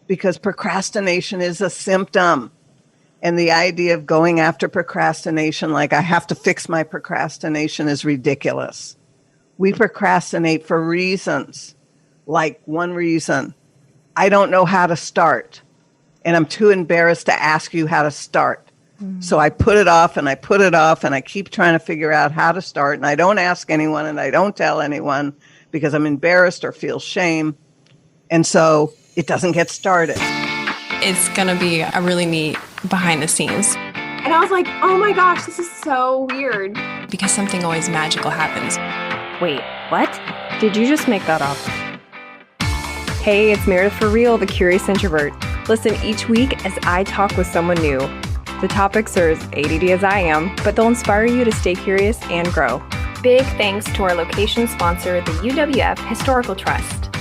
because procrastination is a symptom. And the idea of going after procrastination like I have to fix my procrastination is ridiculous. We procrastinate for reasons. Like one reason, I don't know how to start, and I'm too embarrassed to ask you how to start. So I put it off and I put it off and I keep trying to figure out how to start, and I don't ask anyone and I don't tell anyone because I'm embarrassed or feel shame. And so it doesn't get started. It's going to be a really neat behind the scenes. And I was like, oh my gosh, this is so weird. Because something always magical happens. Wait, what? Did you just make that up? Hey, it's Meredith for Real, the Curious Introvert. Listen each week as I talk with someone new. The topics are as ADD as I am, but they'll inspire you to stay curious and grow. Big thanks to our location sponsor, the UWF Historical Trust.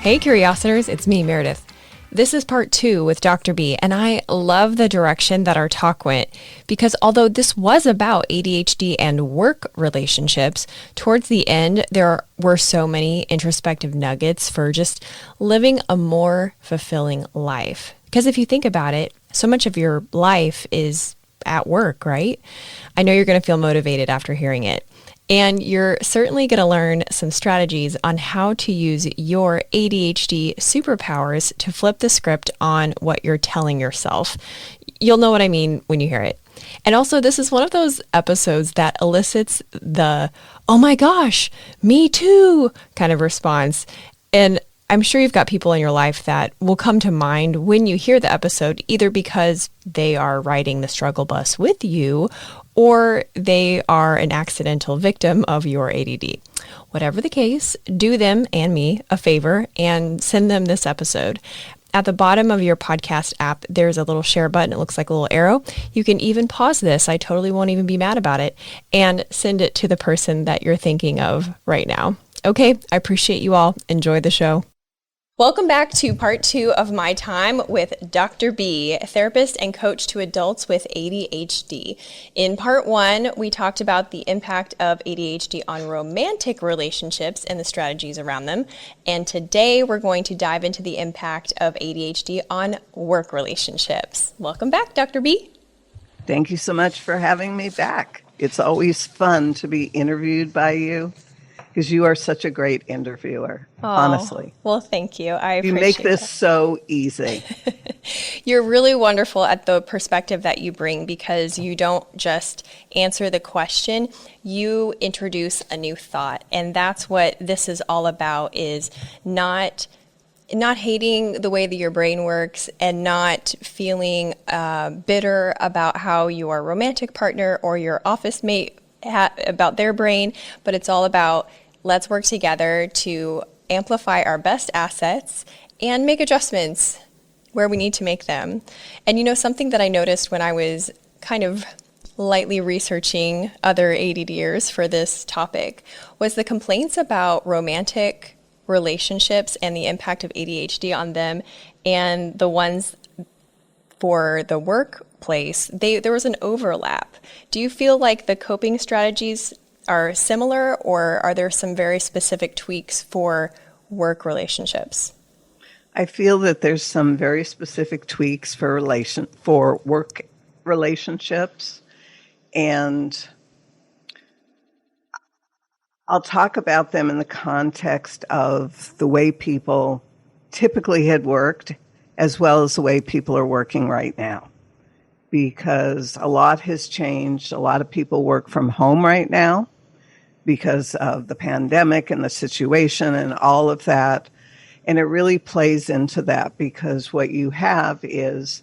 Hey, Curiositors, it's me, Meredith. This is part 2 with Dr. B, and I love the direction that our talk went because although this was about ADHD and work relationships, towards the end, there were so many introspective nuggets for just living a more fulfilling life. Because if you think about it, so much of your life is at work, right? I know you're going to feel motivated after hearing it. And you're certainly going to learn some strategies on how to use your ADHD superpowers to flip the script on what you're telling yourself. You'll know what I mean when you hear it. And also, this is one of those episodes that elicits the, oh my gosh, me too kind of response. And I'm sure you've got people in your life that will come to mind when you hear the episode, either because they are riding the struggle bus with you or they are an accidental victim of your ADD. Whatever the case, do them and me a favor and send them this episode. At the bottom of your podcast app, there's a little share button. It looks like a little arrow. You can even pause this. I totally won't even be mad about it, and send it to the person that you're thinking of right now. Okay, I appreciate you all. Enjoy the show. Welcome back to part 2 of my time with Dr. B, therapist and coach to adults with ADHD. In part 1, we talked about the impact of ADHD on romantic relationships and the strategies around them. And today we're going to dive into the impact of ADHD on work relationships. Welcome back, Dr. B. Thank you so much for having me back. It's always fun to be interviewed by you, because you are such a great interviewer, honestly. Well, thank you. I appreciate You make this that. so easy. You're really wonderful at the perspective that you bring because you don't just answer the question, you introduce a new thought. And that's what this is all about, is not hating the way that your brain works and not feeling bitter about how your romantic partner or your office mate about their brain, but it's all about let's work together to amplify our best assets and make adjustments where we need to make them. And you know, something that I noticed when I was kind of lightly researching other ADDers for this topic was the complaints about romantic relationships and the impact of ADHD on them, and the ones for the workplace, there was an overlap. Do you feel like the coping strategies are similar, or are there some very specific tweaks for work relationships? I feel that there's some very specific tweaks for work relationships, and I'll talk about them in the context of the way people typically had worked, as well as the way people are working right now. Because a lot has changed. A lot of people work from home right now because of the pandemic and the situation and all of that. And it really plays into that, because what you have is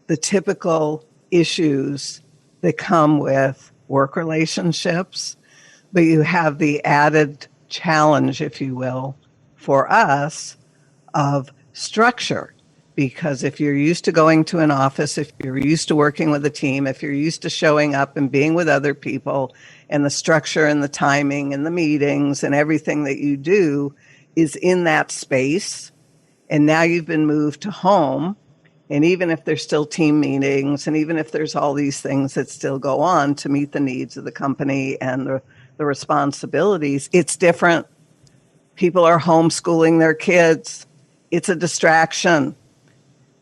the typical issues that come with work relationships, but you have the added challenge, if you will, for us of structure. Because if you're used to going to an office, if you're used to working with a team, if you're used to showing up and being with other people, and the structure and the timing and the meetings and everything that you do is in that space, and now you've been moved to home, and even if there's still team meetings, and even if there's all these things that still go on to meet the needs of the company and the responsibilities, it's different. People are homeschooling their kids. it's a distraction.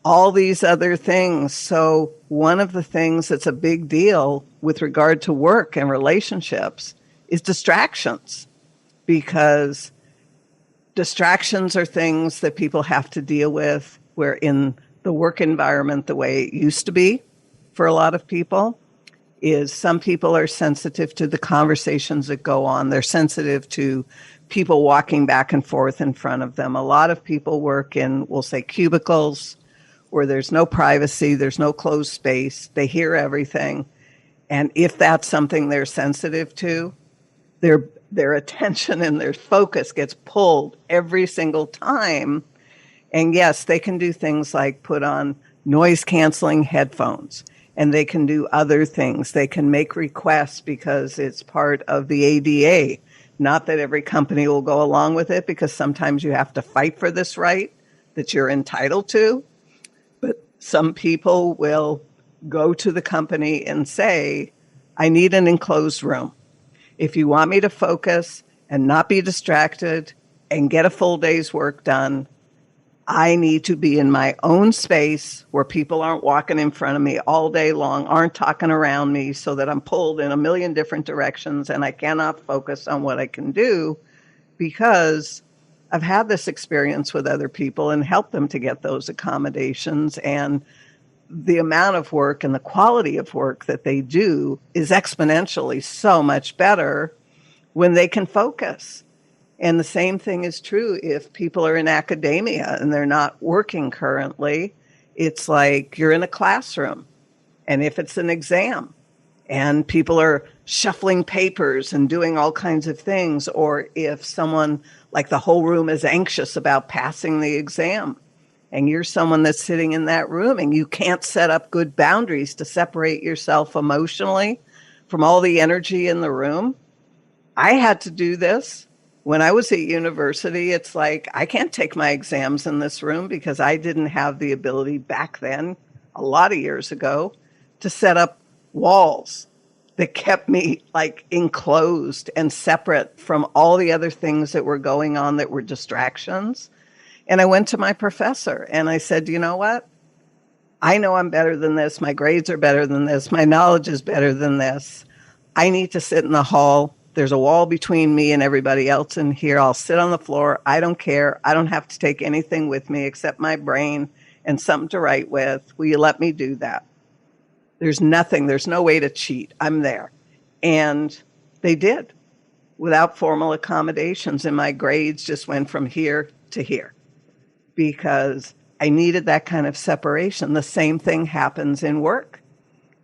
All these other things. So one of the things that's a big deal with regard to work and relationships is distractions, because distractions are things that people have to deal with where in the work environment, the way it used to be for a lot of people, is some people are sensitive to the conversations that go on. They're sensitive to people walking back and forth in front of them. A lot of people work in, we'll say, cubicles where there's no privacy, there's no closed space. They hear everything. And if that's something they're sensitive to, their attention and their focus gets pulled every single time. And yes, they can do things like put on noise canceling headphones, and they can do other things. They can make requests because it's part of the ADA. Not that every company will go along with it, because sometimes you have to fight for this right that you're entitled to. But some people will go to the company and say, I need an enclosed room. If you want me to focus and not be distracted and get a full day's work done, I need to be in my own space where people aren't walking in front of me all day long, aren't talking around me, so that I'm pulled in a million different directions and I cannot focus on what I can do, because I've had this experience with other people and helped them to get those accommodations. And the amount of work and the quality of work that they do is exponentially so much better when they can focus. And the same thing is true if people are in academia and they're not working currently. It's like you're in a classroom, and if it's an exam and people are shuffling papers and doing all kinds of things, or if someone, like the whole room is anxious about passing the exam, and you're someone that's sitting in that room and you can't set up good boundaries to separate yourself emotionally from all the energy in the room. I had to do this when I was at university. It's like, I can't take my exams in this room because I didn't have the ability back then, a lot of years ago, to set up walls that kept me like enclosed and separate from all the other things that were going on that were distractions. And I went to my professor and I said, you know what? I know I'm better than this. My grades are better than this. My knowledge is better than this. I need to sit in the hall. There's a wall between me and everybody else in here. I'll sit on the floor. I don't care. I don't have to take anything with me except my brain and something to write with. Will you let me do that? There's nothing. There's no way to cheat. I'm there. And they did, without formal accommodations. And my grades just went from here to here, because I needed that kind of separation. The same thing happens in work,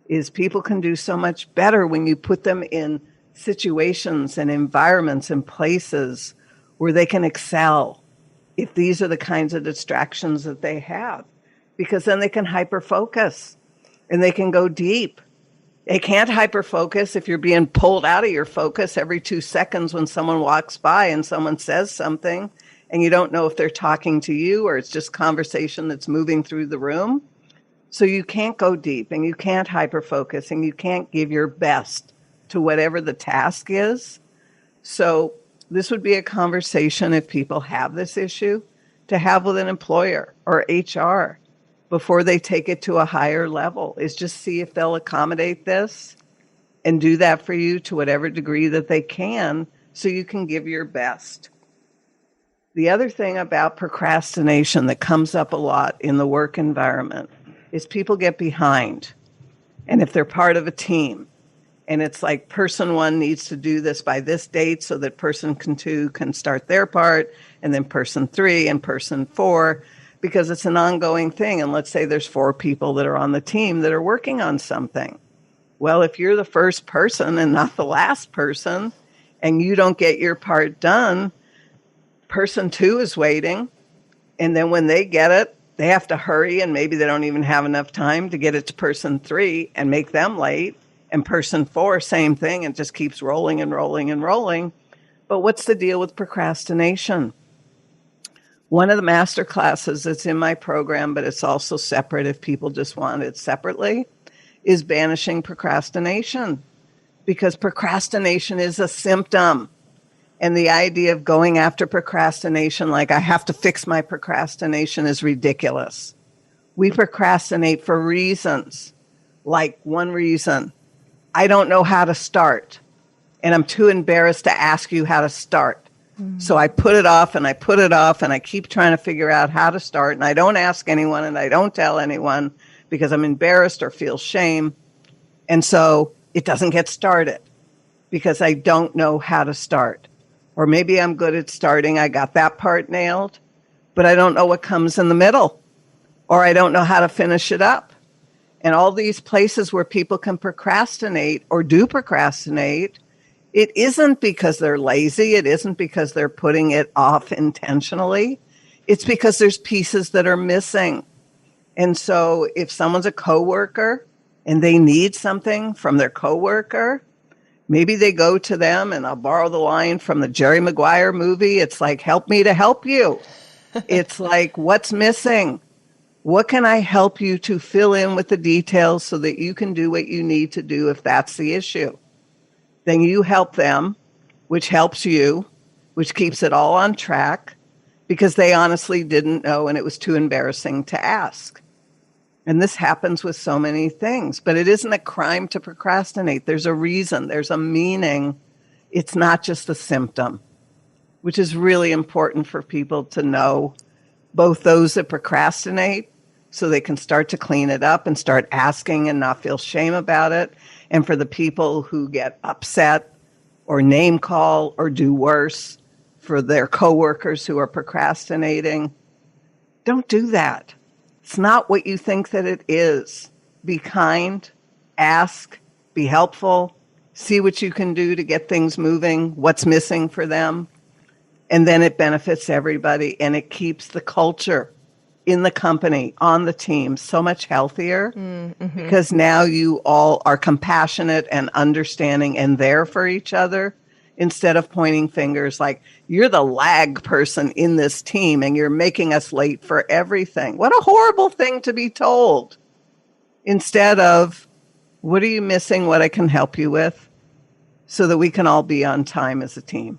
is people can do so much better when you put them in situations and environments and places where they can excel, if these are the kinds of distractions that they have, because then they can hyper-focus and they can go deep. They can't hyper-focus if you're being pulled out of your focus every 2 seconds when someone walks by and someone says something, and you don't know if they're talking to you or it's just conversation that's moving through the room. So you can't go deep, and you can't hyper-focus, and you can't give your best to whatever the task is. So this would be a conversation, if people have this issue, to have with an employer or HR before they take it to a higher level, is just see if they'll accommodate this and do that for you to whatever degree that they can, so you can give your best. The other thing about procrastination that comes up a lot in the work environment is people get behind. And if they're part of a team, and it's like person one needs to do this by this date so that person two can start their part, and then person three and person four, because it's an ongoing thing. And let's say there's 4 people that are on the team that are working on something. Well, if you're the first person and not the last person, and you don't get your part done, person 2 is waiting. And then when they get it, they have to hurry, and maybe they don't even have enough time to get it to person 3 and make them late. And person 4, same thing. It just keeps rolling and rolling and rolling. But what's the deal with procrastination? One of the master classes that's in my program, but it's also separate if people just want it separately, is banishing procrastination. Because procrastination is a symptom. And the idea of going after procrastination, like I have to fix my procrastination, is ridiculous. We procrastinate for reasons. Like one reason, I don't know how to start, and I'm too embarrassed to ask you how to start. So I put it off and I put it off and I keep trying to figure out how to start, and I don't ask anyone and I don't tell anyone because I'm embarrassed or feel shame. And so it doesn't get started because I don't know how to start. Or maybe I'm good at starting, I got that part nailed, but I don't know what comes in the middle, or I don't know how to finish it up. And all these places where people can procrastinate or do procrastinate, it isn't because they're lazy. It isn't because they're putting it off intentionally. It's because there's pieces that are missing. And so if someone's a coworker and they need something from their coworker, maybe they go to them, and I'll borrow the line from the Jerry Maguire movie. It's like, help me to help you. It's like, what's missing? What can I help you to fill in with the details so that you can do what you need to do if that's the issue? Then you help them, which helps you, which keeps it all on track because they honestly didn't know and it was too embarrassing to ask. And this happens with so many things, but it isn't a crime to procrastinate. There's a reason, there's a meaning. It's not just a symptom, which is really important for people to know, both those that procrastinate so they can start to clean it up and start asking and not feel shame about it. And for the people who get upset or name call or do worse for their coworkers who are procrastinating, don't do that. It's not what you think that it is. Be kind, ask, be helpful, see what you can do to get things moving, what's missing for them. And then it benefits everybody and it keeps the culture in the company, on the team, so much healthier because now you all are compassionate and understanding and there for each other instead of pointing fingers like, you're the lag person in this team and you're making us late for everything. What a horrible thing to be told. Instead of, what are you missing, what I can help you with, so that we can all be on time as a team.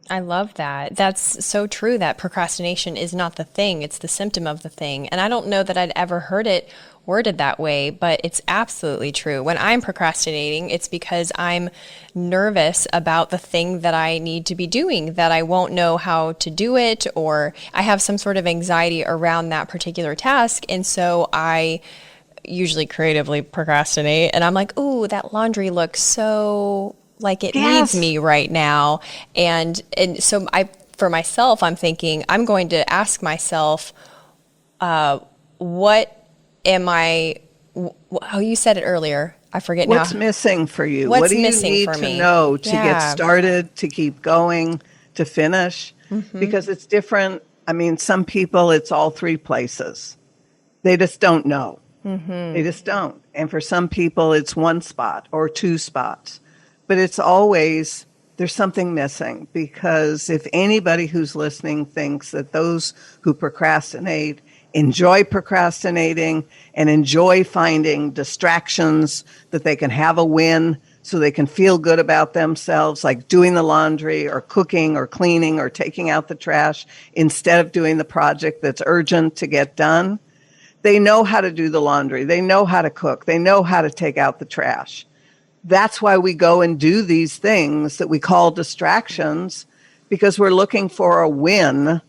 I love that. That's so true that procrastination is not the thing, it's the symptom of the thing. And I don't know that I'd ever heard it worded that way, but it's absolutely true. When I'm procrastinating, it's because I'm nervous about the thing that I need to be doing, that I won't know how to do it, or I have some sort of anxiety around that particular task. And so I usually creatively procrastinate and I'm like, ooh, that laundry looks so like it needs me right now. And so for myself, I'm thinking, I'm going to ask myself, what am I, oh, you said it earlier. I forget now. What's missing for you? What's what do you missing need for to me? know to get started, to keep going, to finish? Because it's different. I mean, some people, it's all three places. They just don't know. They just don't. And for some people, it's one spot or two spots. But it's always, there's something missing, because if anybody who's listening thinks that those who procrastinate enjoy procrastinating and enjoy finding distractions that they can have a win so they can feel good about themselves, like doing the laundry or cooking or cleaning or taking out the trash instead of doing the project that's urgent to get done, they know how to do the laundry. They know how to cook. They know how to take out the trash. That's why we go and do these things that we call distractions, because we're looking for a win,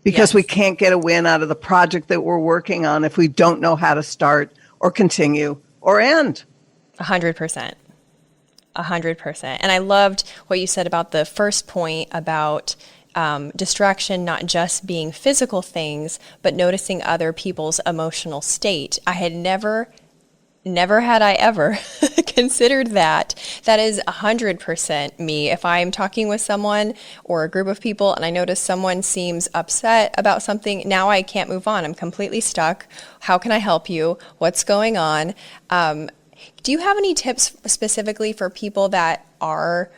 because we can't get a win out of the project that we're working on if we don't know how to start or continue or end. 100%. 100%. And I loved what you said about the first point about distraction not just being physical things, but noticing other people's emotional state. I had never had I ever considered that. That is 100% me. If I'm talking with someone or a group of people and I notice someone seems upset about something, now I can't move on. I'm completely stuck. How can I help you? What's going on? Do you have any tips specifically for people that are,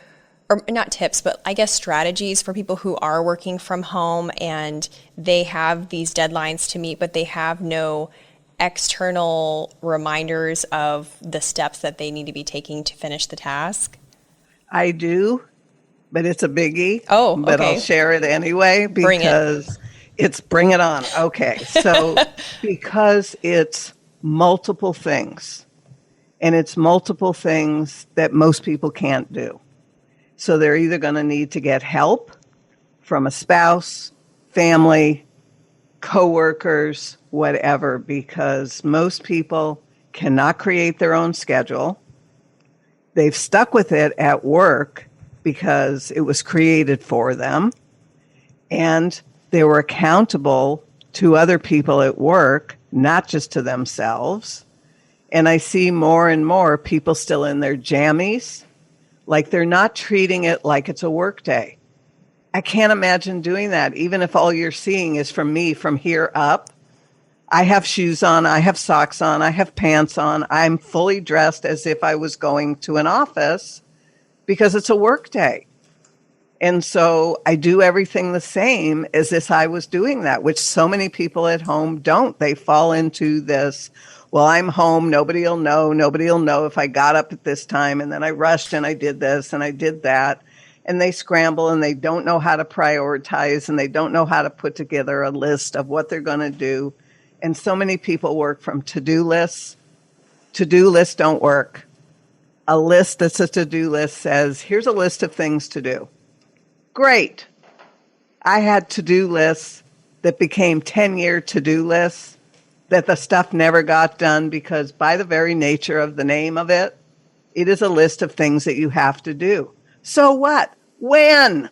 or not tips, but I guess strategies for people who are working from home and they have these deadlines to meet, but they have no external reminders of the steps that they need to be taking to finish the task? I do. but it's a biggie. Oh, But I'll okay. share it anyway Bring it. because it's bring it on. Okay. So because it's multiple things, and it's multiple things that most people can't do. So they're either going to need to get help from a spouse, family, coworkers, whatever, because most people cannot create their own schedule. They've stuck with it at work because it was created for them, and they were accountable to other people at work, not just to themselves. And I see more and more people still in their jammies, like they're not treating it like it's a work day. I can't imagine doing that, even if all you're seeing is from me from here up. I have shoes on, I have socks on, I have pants on. I'm fully dressed as if I was going to an office because it's a work day. And so I do everything the same as if I was doing that, which so many people at home don't. They fall into this, well, I'm home, nobody will know. Nobody will know if I got up at this time and then I rushed and I did this and I did that. And they scramble and they don't know how to prioritize and they don't know how to put together a list of what they're going to do. And so many people work from to-do lists. To-do lists don't work. A list that's a to-do list says, here's a list of things to do. Great. I had to-do lists that became 10-year to-do lists that the stuff never got done because by the very nature of the name of it, it is a list of things that you have to do. So what? When?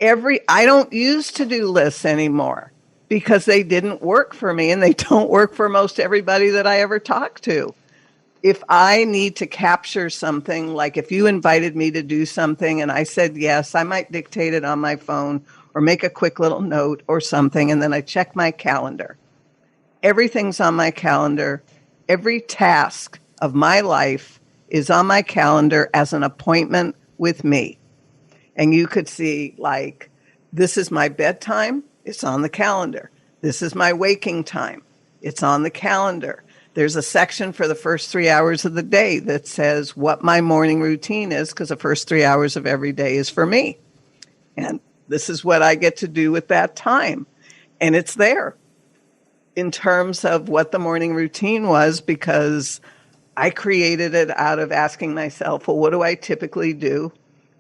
I don't use to-do lists anymore because they didn't work for me and they don't work for most everybody that I ever talk to. If I need to capture something, like if you invited me to do something and I said yes, I might dictate it on my phone or make a quick little note or something, and then I check my calendar. Everything's on my calendar. Every task of my life is on my calendar as an appointment with me. And you could see, like, this is my bedtime, it's on the calendar. This is my waking time, it's on the calendar. There's a section for the first 3 hours of the day that says what my morning routine is, because the first 3 hours of every day is for me. And this is what I get to do with that time. And it's there in terms of what the morning routine was, because I created it out of asking myself, well, what do I typically do?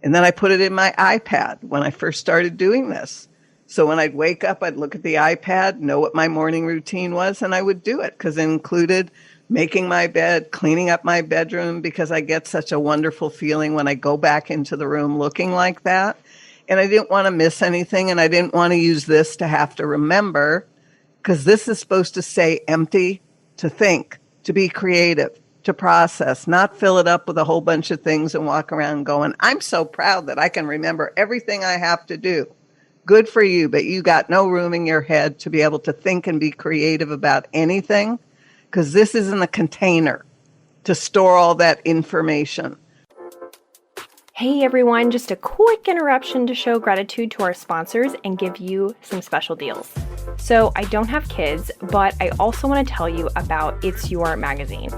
And then I put it in my iPad when I first started doing this. So when I'd wake up, I'd look at the iPad, know what my morning routine was, and I would do it because it included making my bed, cleaning up my bedroom, because I get such a wonderful feeling when I go back into the room looking like that. And I didn't want to miss anything, and I didn't want to use this to have to remember, because this is supposed to say empty, to think, to be creative, to process, not fill it up with a whole bunch of things and walk around going, I'm so proud that I can remember everything I have to do. Good for you, but you got no room in your head to be able to think and be creative about anything, because this isn't a container to store all that information. Hey everyone, just a quick interruption to show gratitude to our sponsors and give you some special deals. So I don't have kids, but I also want to tell you about It's Your Magazine.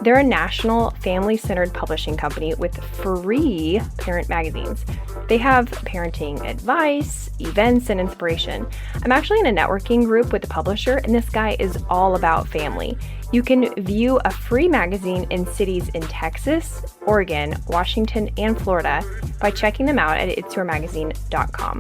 They're a national family-centered publishing company with free parent magazines. They have parenting advice, events, and inspiration. I'm actually in a networking group with the publisher, and this guy is all about family. You can view a free magazine in cities in Texas, Oregon, Washington, and Florida by checking them out at itsyourmagazine.com.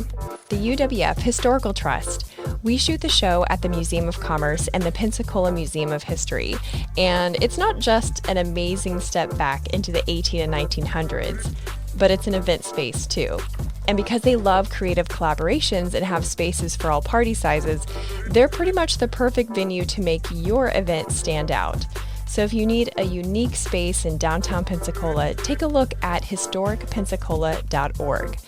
The UWF Historical Trust. We shoot the show at the Museum of Commerce and the Pensacola Museum of History, and it's not just an amazing step back into the 18 and 1900s, but it's an event space too. And because they love creative collaborations and have spaces for all party sizes, they're pretty much the perfect venue to make your event stand out. So if you need a unique space in downtown Pensacola, take a look at historicpensacola.org.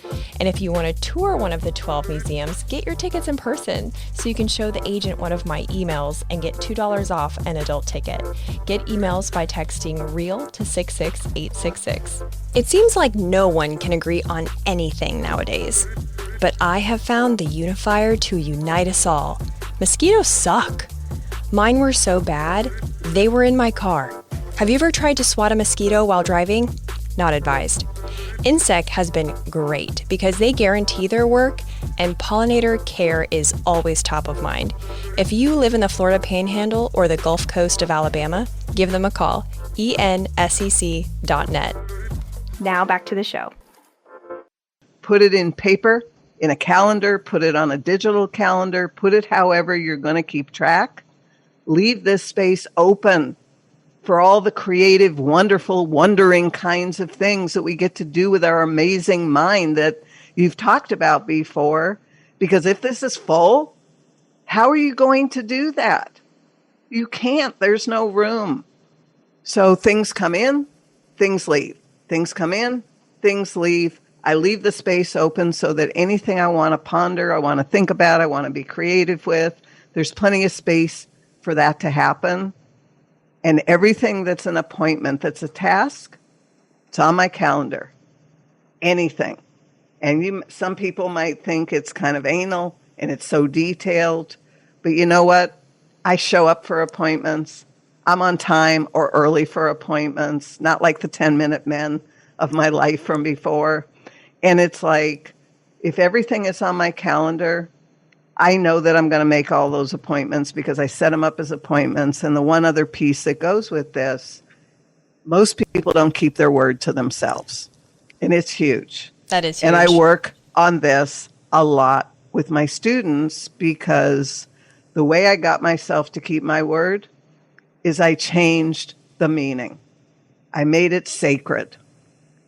And if you want to tour one of the 12 museums, get your tickets in person so you can show the agent one of my emails and get $2 off an adult ticket. Get emails by texting REAL to 66866. It seems like no one can agree on anything nowadays, but I have found the unifier to unite us all. Mosquitoes suck. Mine were so bad, they were in my car. Have you ever tried to swat a mosquito while driving? Not advised. Insect has been great because they guarantee their work and pollinator care is always top of mind. If you live in the Florida Panhandle or the Gulf Coast of Alabama, give them a call, ensec.net. Now back to the show. Put it in paper, in a calendar, put it on a digital calendar, put it however you're going to keep track. Leave this space open for all the creative, wonderful, wondering kinds of things that we get to do with our amazing mind that you've talked about before. Because if this is full, how are you going to do that? You can't. There's no room. So things come in, things leave. Things come in, things leave. I leave the space open so that anything I want to ponder, I want to think about, I want to be creative with, there's plenty of space for that to happen. And everything that's an appointment, that's a task, it's on my calendar. Anything. And some people might think it's kind of anal and it's so detailed. But you know what? I show up for appointments. I'm on time or early for appointments, not like the 10-minute men of my life from before. And it's like, if everything is on my calendar, I know that I'm going to make all those appointments because I set them up as appointments. And the one other piece that goes with this, most people don't keep their word to themselves. And it's huge. That is huge. And I work on this a lot with my students because the way I got myself to keep my word is I changed the meaning. I made it sacred.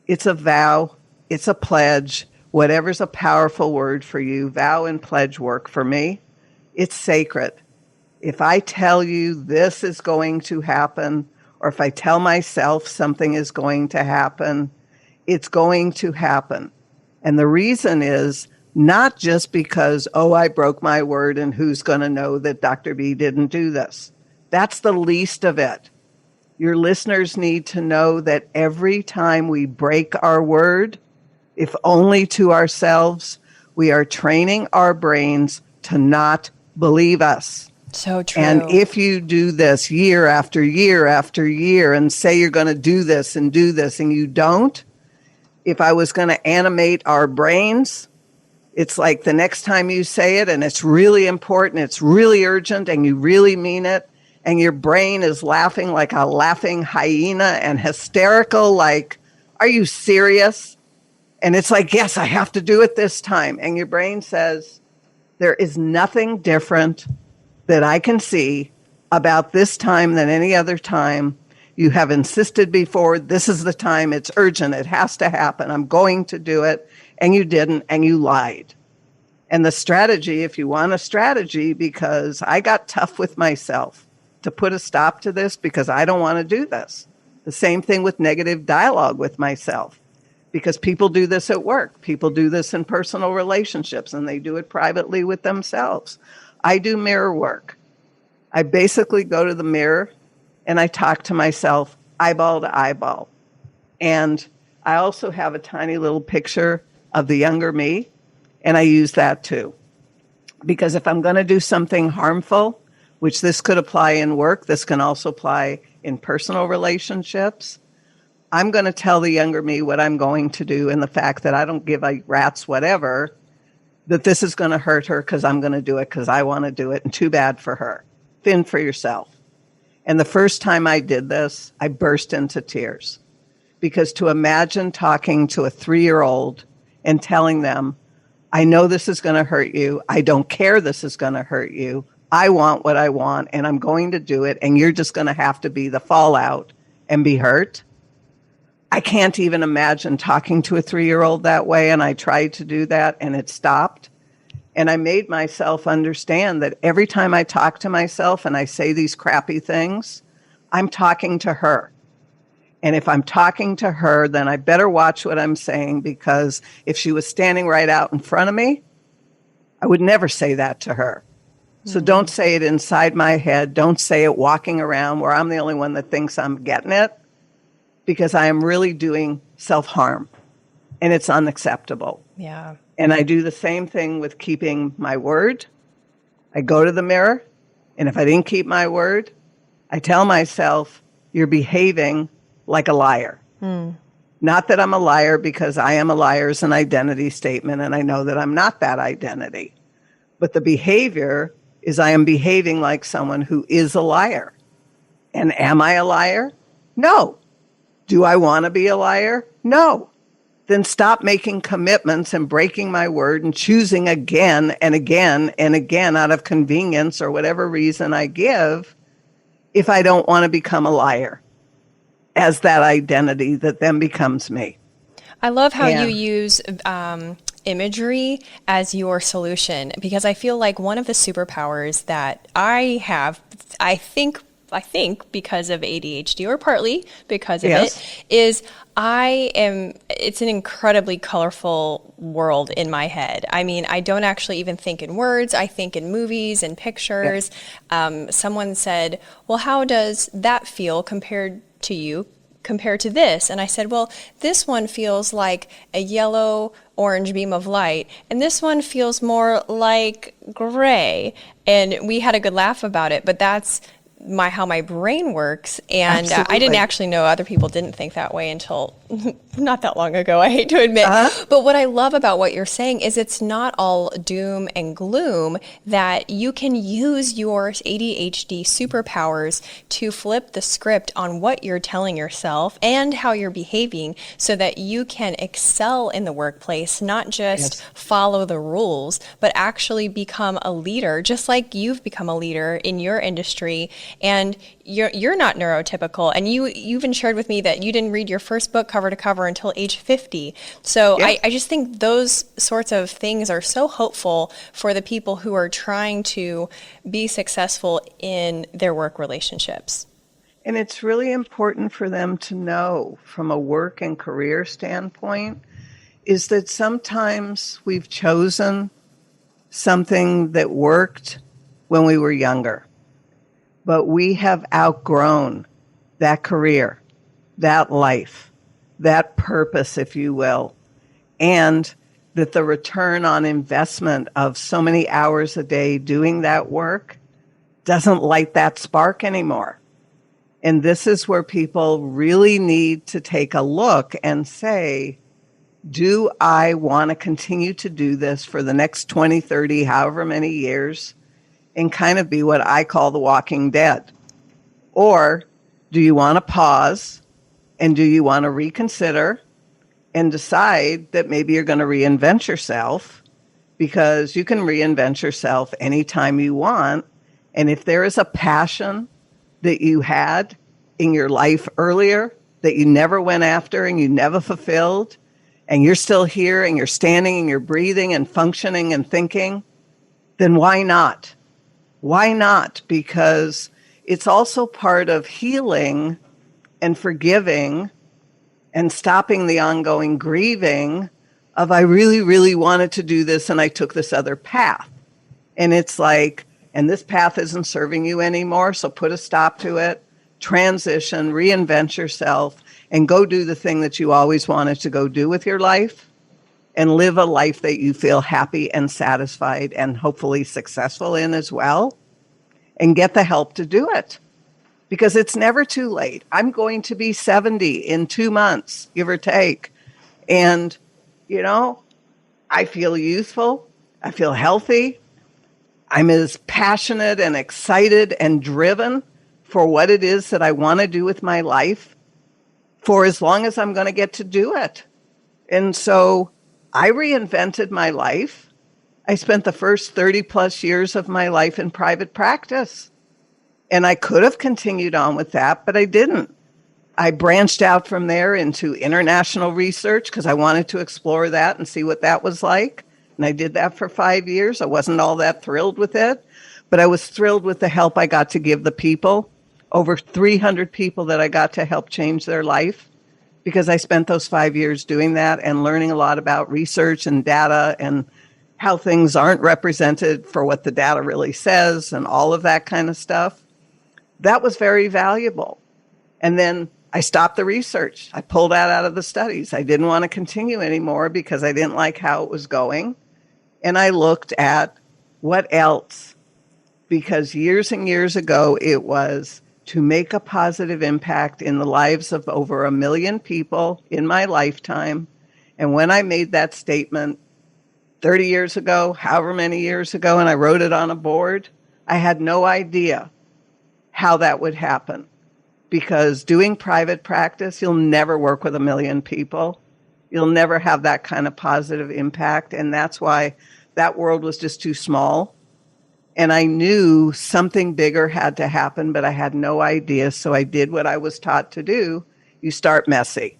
It's a vow. It's a pledge. Whatever's a powerful word for you, vow and pledge work for me. It's sacred. If I tell you this is going to happen, or if I tell myself something is going to happen, it's going to happen. And the reason is not just because, oh, I broke my word and who's going to know that Dr. B didn't do this. That's the least of it. Your listeners need to know that every time we break our word, if only to ourselves, we are training our brains to not believe us. So true. And if you do this year after year after year and say you're going to do this and you don't, if I was going to animate our brains, it's like the next time you say it and it's really important, it's really urgent and you really mean it, and your brain is laughing like a laughing hyena and hysterical, like, are you serious? And it's like, yes, I have to do it this time. And your brain says, there is nothing different that I can see about this time than any other time. You have insisted before, this is the time, it's urgent, it has to happen, I'm going to do it, and you didn't, and you lied. And the strategy, if you want a strategy, because I got tough with myself to put a stop to this because I don't want to do this. The same thing with negative dialogue with myself. Because people do this at work. People do this in personal relationships, and they do it privately with themselves. I do mirror work. I basically go to the mirror, and I talk to myself eyeball to eyeball. And I also have a tiny little picture of the younger me, and I use that too. Because if I'm going to do something harmful, which this could apply in work, this can also apply in personal relationships, I'm going to tell the younger me what I'm going to do, and the fact that I don't give a rat's whatever, that this is going to hurt her because I'm going to do it because I want to do it, and too bad for her. Fend for yourself. And the first time I did this, I burst into tears. Because to imagine talking to a 3-year-old and telling them, I know this is going to hurt you. I don't care this is going to hurt you. I want what I want, and I'm going to do it, and you're just going to have to be the fallout and be hurt. I can't even imagine talking to a 3-year-old that way, and I tried to do that, and it stopped. And I made myself understand that every time I talk to myself and I say these crappy things, I'm talking to her. And if I'm talking to her, then I better watch what I'm saying, because if she was standing right out in front of me, I would never say that to her. So don't say it inside my head. Don't say it walking around where I'm the only one that thinks I'm getting it, because I am really doing self-harm, and it's unacceptable. Yeah. And I do the same thing with keeping my word. I go to the mirror, and if I didn't keep my word, I tell myself, you're behaving like a liar. Not that I'm a liar, because I am a liar is an identity statement, and I know that I'm not that identity. But the behavior is I am behaving like someone who is a liar. And am I a liar? No. Do I want to be a liar? No. Then stop making commitments and breaking my word and choosing again and again and again out of convenience or whatever reason I give if I don't want to become a liar as that identity that then becomes me. I love how you And use imagery as your solution, because I feel like one of the superpowers that I have, I think because of ADHD, or partly because of yes, it, is it's an incredibly colorful world in my head. I mean, I don't actually even think in words. I think in movies and pictures. Someone said, well, how does that feel compared to you? Compared to this? And I said, well, this one feels like a yellow orange beam of light, and this one feels more like gray. And we had a good laugh about it, but that's how my brain works. And I didn't absolutely. actually know other people didn't think that way until not that long ago, I hate to admit. But what I love about what you're saying is it's not all doom and gloom, that you can use your ADHD superpowers to flip the script on what you're telling yourself and how you're behaving, so that you can excel in the workplace, not just follow the rules, but actually become a leader, just like you've become a leader in your industry. And you're not neurotypical, and you even shared with me that you didn't read your first book cover to cover until age 50. So I just think those sorts of things are so hopeful for the people who are trying to be successful in their work relationships. And it's really important for them to know from a work and career standpoint is that sometimes we've chosen something that worked when we were younger, but we have outgrown that career, that life, that purpose, if you will, and that the return on investment of so many hours a day doing that work doesn't light that spark anymore. And this is where people really need to take a look and say, do I want to continue to do this for the next 20, 30, however many years, and kind of be what I call the walking dead? Or do you want to pause, and do you want to reconsider and decide that maybe you're going to reinvent yourself, because you can reinvent yourself anytime you want. And if there is a passion that you had in your life earlier that you never went after and you never fulfilled, and you're still here and you're standing and you're breathing and functioning and thinking, then why not? Why not? Because it's also part of healing and forgiving and stopping the ongoing grieving of, I really, really wanted to do this and I took this other path. And it's like, and this path isn't serving you anymore, so put a stop to it, transition, reinvent yourself, and go do the thing that you always wanted to go do with your life, and live a life that you feel happy and satisfied and hopefully successful in as well, and get the help to do it. Because it's never too late. I'm going to be 70 in 2 months, give or take. And, you know, I feel youthful. I feel healthy. I'm as passionate and excited and driven for what it is that I want to do with my life for as long as I'm going to get to do it. And so I reinvented my life. I spent the first 30 plus years of my life in private practice. And I could have continued on with that, but I didn't. I branched out from there into international research because I wanted to explore that and see what that was like. And I did that for 5 years. I wasn't all that thrilled with it, but I was thrilled with the help I got to give the people. Over 300 people that I got to help change their life, because I spent those 5 years doing that and learning a lot about research and data and how things aren't represented for what the data really says and all of that kind of stuff. That was very valuable. And then I stopped the research. I pulled that out of the studies. I didn't want to continue anymore because I didn't like how it was going. And I looked at what else, because years and years ago, it was to make a positive impact in the lives of over 1 million people in my lifetime. And when I made that statement 30 years ago, however many years ago, and I wrote it on a board, I had no idea how that would happen. Because doing private practice, you'll never work with 1 million people. You'll never have that kind of positive impact. And that's why that world was just too small. And I knew something bigger had to happen, but I had no idea. So I did what I was taught to do. You start messy.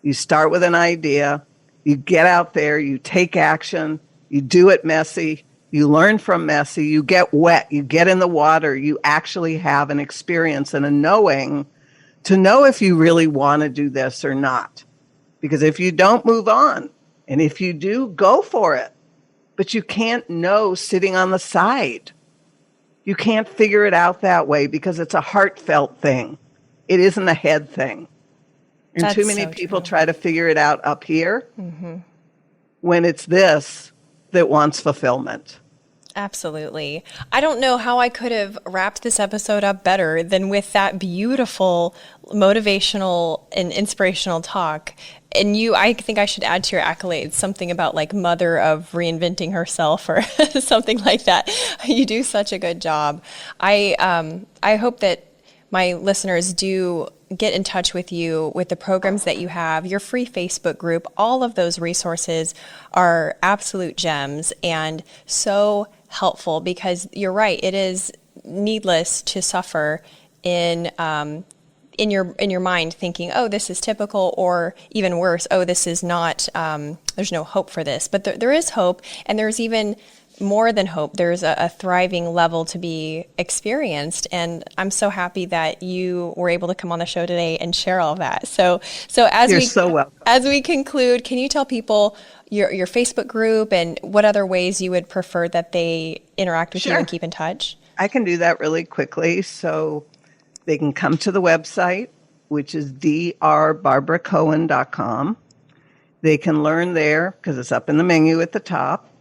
You start with an idea. You get out there. You take action. You do it messy. You learn from messy. You get wet. You get in the water. You actually have an experience and a knowing to know if you really want to do this or not. Because if you don't, move on. And if you do, go for it. But you can't know sitting on the side. You can't figure it out that way because it's a heartfelt thing. It isn't a head thing. And That's too many so people true. try to figure it out up here when it's this that wants fulfillment. Absolutely. I don't know how I could have wrapped this episode up better than with that beautiful motivational and inspirational talk. And I think I should add to your accolades something about like mother of reinventing herself or something like that. You do such a good job. I hope that my listeners do get in touch with you with the programs that you have, your free Facebook group. All of those resources are absolute gems and so helpful because you're right. It is needless to suffer in your mind thinking, oh, this is typical, or even worse, oh, this is not, there's no hope for this. But there is hope, and there's even more than hope. There's a thriving level to be experienced, and I'm so happy that you were able to come on the show today and share all of that. So You're so welcome. As we conclude, can you tell people your Facebook group and what other ways you would prefer that they interact with you and keep in touch? I can do that really quickly. So they can come to the website, which is drbarbaracohen.com. They can learn there because it's up in the menu at the top.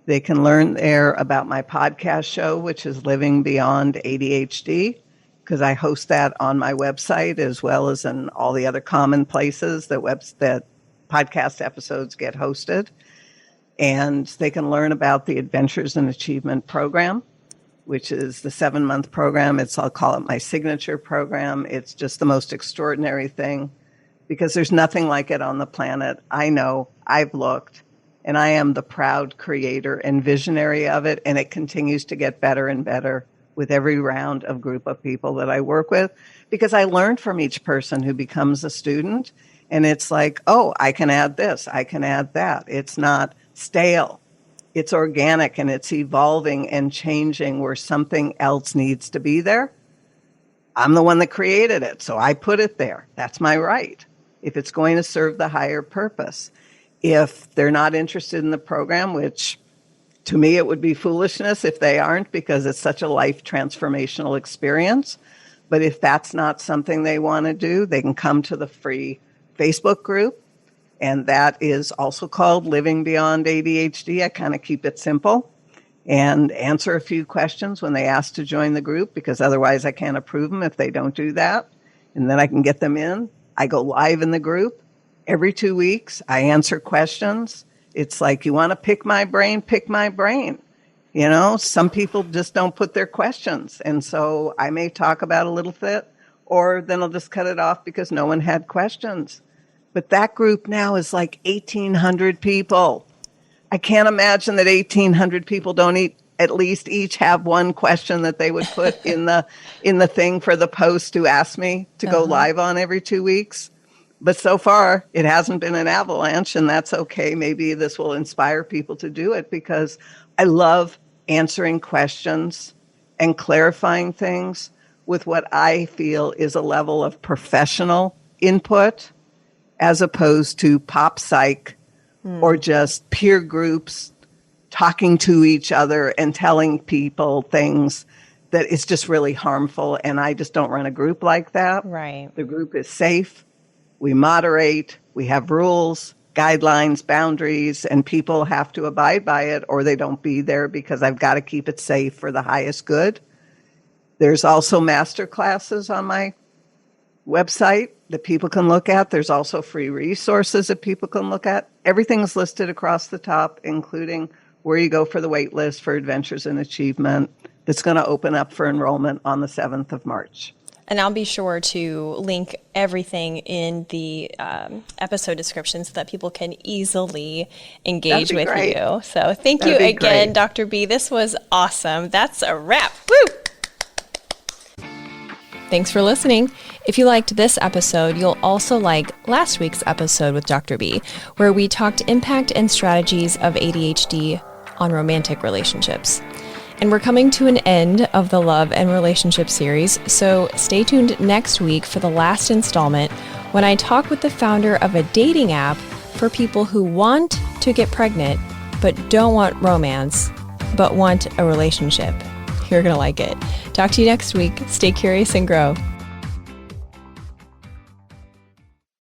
They can learn there about my podcast show, which is Living Beyond ADHD, because I host that on my website as well as in all the other common places that podcast episodes get hosted. And they can learn about the Adventures in Achievement program, which is the 7-month program. I'll call it my signature program. It's just the most extraordinary thing because there's nothing like it on the planet. I know, I've looked. And I am the proud creator and visionary of it. And it continues to get better and better with every round of group of people that I work with because I learn from each person who becomes a student. And it's like, oh, I can add this, I can add that. It's not stale. It's organic and it's evolving and changing where something else needs to be there. I'm the one that created it, so I put it there. That's my right. If it's going to serve the higher purpose. If they're not interested in the program, which to me it would be foolishness if they aren't because it's such a life transformational experience. But if that's not something they want to do, they can come to the free Facebook group. And that is also called Living Beyond ADHD. I kind of keep it simple and answer a few questions when they ask to join the group because otherwise I can't approve them if they don't do that. And then I can get them in. I go live in the group. Every 2 weeks, I answer questions. It's like, you want to pick my brain, pick my brain. You know, some people just don't put their questions. And so I may talk about a little bit, or then I'll just cut it off because no one had questions. But that group now is like 1,800 people. I can't imagine that 1,800 people don't at least each have one question that they would put in the thing for the post who asked me to go live on every 2 weeks. But so far, it hasn't been an avalanche, and that's okay. Maybe this will inspire people to do it because I love answering questions and clarifying things with what I feel is a level of professional input as opposed to pop psych or just peer groups talking to each other and telling people things that is just really harmful. And I just don't run a group like that. Right. The group is safe. We moderate, we have rules, guidelines, boundaries, and people have to abide by it or they don't be there because I've got to keep it safe for the highest good. There's also master classes on my website that people can look at. There's also free resources that people can look at. Everything's listed across the top, including where you go for the wait list for Adventures in Achievement. That's going to open up for enrollment on the 7th of March. And I'll be sure to link everything in the episode description so that people can easily engage with great. you. So thank That'd you be again, great. Dr. B. This was awesome. That's a wrap. Woo! Thanks for listening. If you liked this episode, you'll also like last week's episode with Dr. B, where we talked impact and strategies of ADHD on romantic relationships. And we're coming to an end of the Love and Relationship series, so stay tuned next week for the last installment when I talk with the founder of a dating app for people who want to get pregnant but don't want romance, but want a relationship. You're going to like it. Talk to you next week. Stay curious and grow.